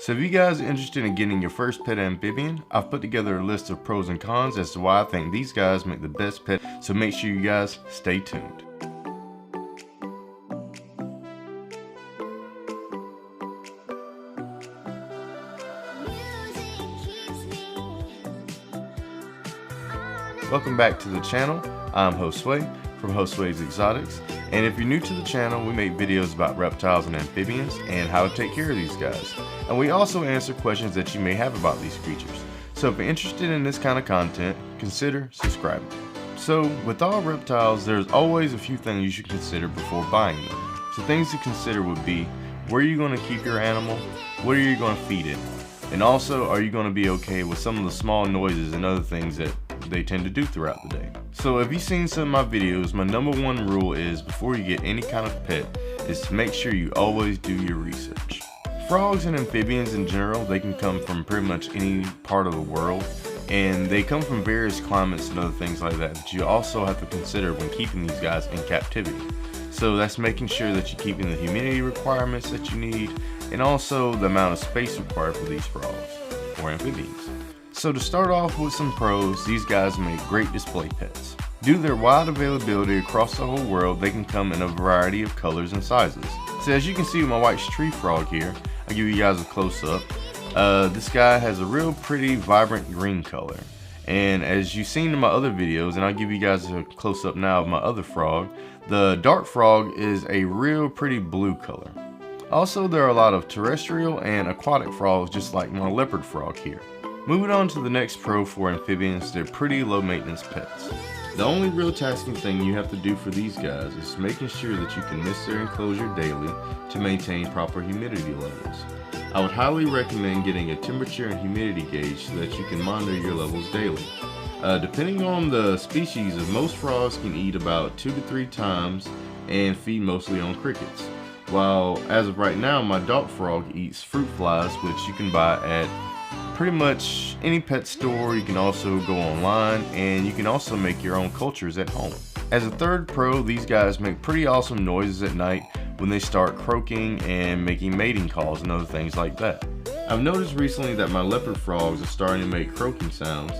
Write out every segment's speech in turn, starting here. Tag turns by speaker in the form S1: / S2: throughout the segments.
S1: So if you guys are interested in getting your first pet amphibian, I've put together a list of pros and cons as to why I think these guys make the best pet, so make sure you guys stay tuned. Welcome back to the channel. I'm Josue from Josue's Exotics, and if you're new to the channel, we make videos about reptiles and amphibians and how to take care of these guys. And we also answer questions that you may have about these creatures. So if you're interested in this kind of content, consider subscribing. So with all reptiles, there's always a few things you should consider before buying them. So things to consider would be, where are you going to keep your animal? What are you going to feed it? And also, are you going to be okay with some of the small noises and other things that they tend to do throughout the day? So if you've seen some of my videos, my number one rule is before you get any kind of pet is to make sure you always do your research. Frogs and amphibians in general, they can come from pretty much any part of the world, and they come from various climates and other things like that you also have to consider when keeping these guys in captivity. So that's making sure that you're keeping the humidity requirements that you need, and also the amount of space required for these frogs or amphibians. So to start off with some pros, these guys make great display pets. Due to their wide availability across the whole world, they can come in a variety of colors and sizes. So as you can see with my white tree frog here, I'll give you guys a close-up. This guy has a real pretty vibrant green color. And as you've seen in my other videos, and I'll give you guys a close-up now of my other frog, the dark frog is a real pretty blue color. Also, there are a lot of terrestrial and aquatic frogs just like my leopard frog here. Moving on to the next pro for amphibians, they're pretty low maintenance pets. The only real tasking thing you have to do for these guys is making sure that you can mist their enclosure daily to maintain proper humidity levels. I would highly recommend getting a temperature and humidity gauge so that you can monitor your levels daily. Depending on the species, most frogs can eat about 2 to 3 times and feed mostly on crickets. While as of right now, my dog frog eats fruit flies, which you can buy at pretty much any pet store. You can also go online, and you can also make your own cultures at home. As a third pro, these guys make pretty awesome noises at night when they start croaking and making mating calls and other things like that. I've noticed recently that my leopard frogs are starting to make croaking sounds,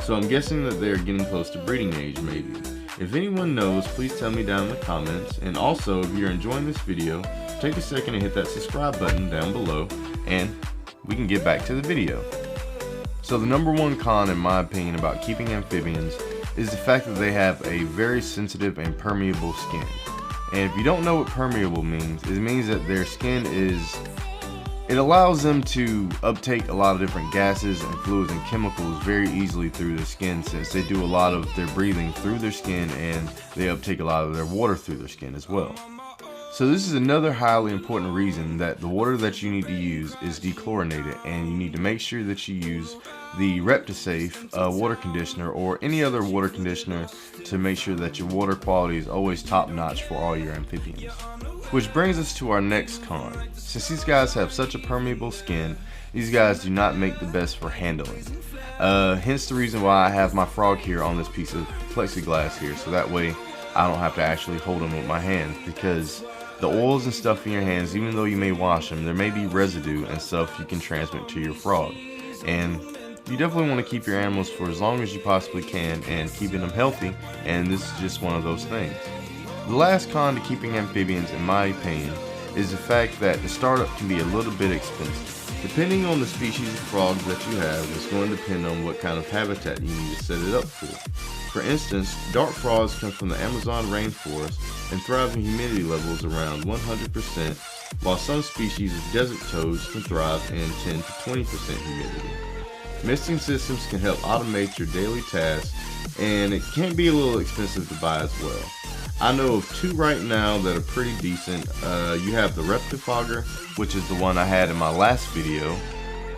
S1: so I'm guessing that they're getting close to breeding age maybe. If anyone knows, please tell me down in the comments, and also if you're enjoying this video, take a second and hit that subscribe button down below, and we can get back to the video. So the number one con in my opinion about keeping amphibians is the fact that they have a very sensitive and permeable skin. And if you don't know what permeable means, it means that their skin it allows them to uptake a lot of different gases and fluids and chemicals very easily through their skin, since they do a lot of their breathing through their skin and they uptake a lot of their water through their skin as well. So this is another highly important reason that the water that you need to use is dechlorinated, and you need to make sure that you use the ReptiSafe water conditioner or any other water conditioner to make sure that your water quality is always top notch for all your amphibians. Which brings us to our next con. Since these guys have such a permeable skin, these guys do not make the best for handling. Hence the reason why I have my frog here on this piece of plexiglass here, so that way I don't have to actually hold him with my hands, because the oils and stuff in your hands, even though you may wash them, there may be residue and stuff you can transmit to your frog. And you definitely want to keep your animals for as long as you possibly can and keeping them healthy, and this is just one of those things. The last con to keeping amphibians, in my opinion, is the fact that the startup can be a little bit expensive. Depending on the species of frogs that you have, it's going to depend on what kind of habitat you need to set it up for. For instance, dark frogs come from the Amazon rainforest and thrive in humidity levels around 100%, while some species of desert toads can thrive in 10 to 20% humidity. Misting systems can help automate your daily tasks, and it can be a little expensive to buy as well. I know of 2 right now that are pretty decent. You have the Reptifogger, which is the one I had in my last video.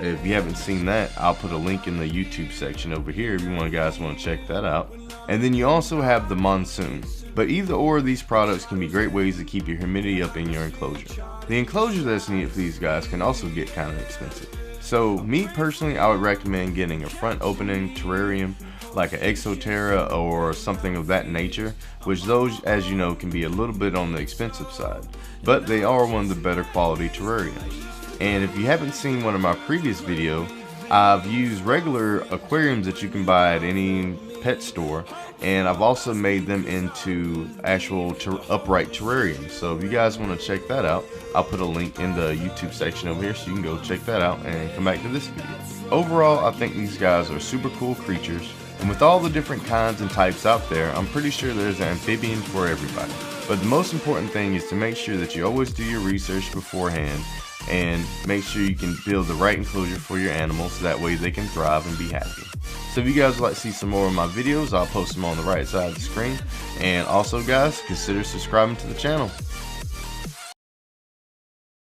S1: If you haven't seen that, I'll put a link in the YouTube section over here if you guys want to check that out. And then you also have the Monsoon. But either or of these products can be great ways to keep your humidity up in your enclosure. The enclosure that's needed for these guys can also get kind of expensive. So me personally, I would recommend getting a front opening terrarium like an Exoterra or something of that nature, which those, as you know, can be a little bit on the expensive side, but they are one of the better quality terrariums. And if you haven't seen one of my previous videos, I've used regular aquariums that you can buy at any pet store, and I've also made them into actual upright terrariums. So if you guys want to check that out, I'll put a link in the YouTube section over here so you can go check that out and come back to this video. Overall, I think these guys are super cool creatures, and with all the different kinds and types out there, I'm pretty sure there's an amphibian for everybody. But the most important thing is to make sure that you always do your research beforehand and make sure you can build the right enclosure for your animals so that way they can thrive and be happy. So if you guys would like to see some more of my videos, I'll post them on the right side of the screen. And also guys, consider subscribing to the channel.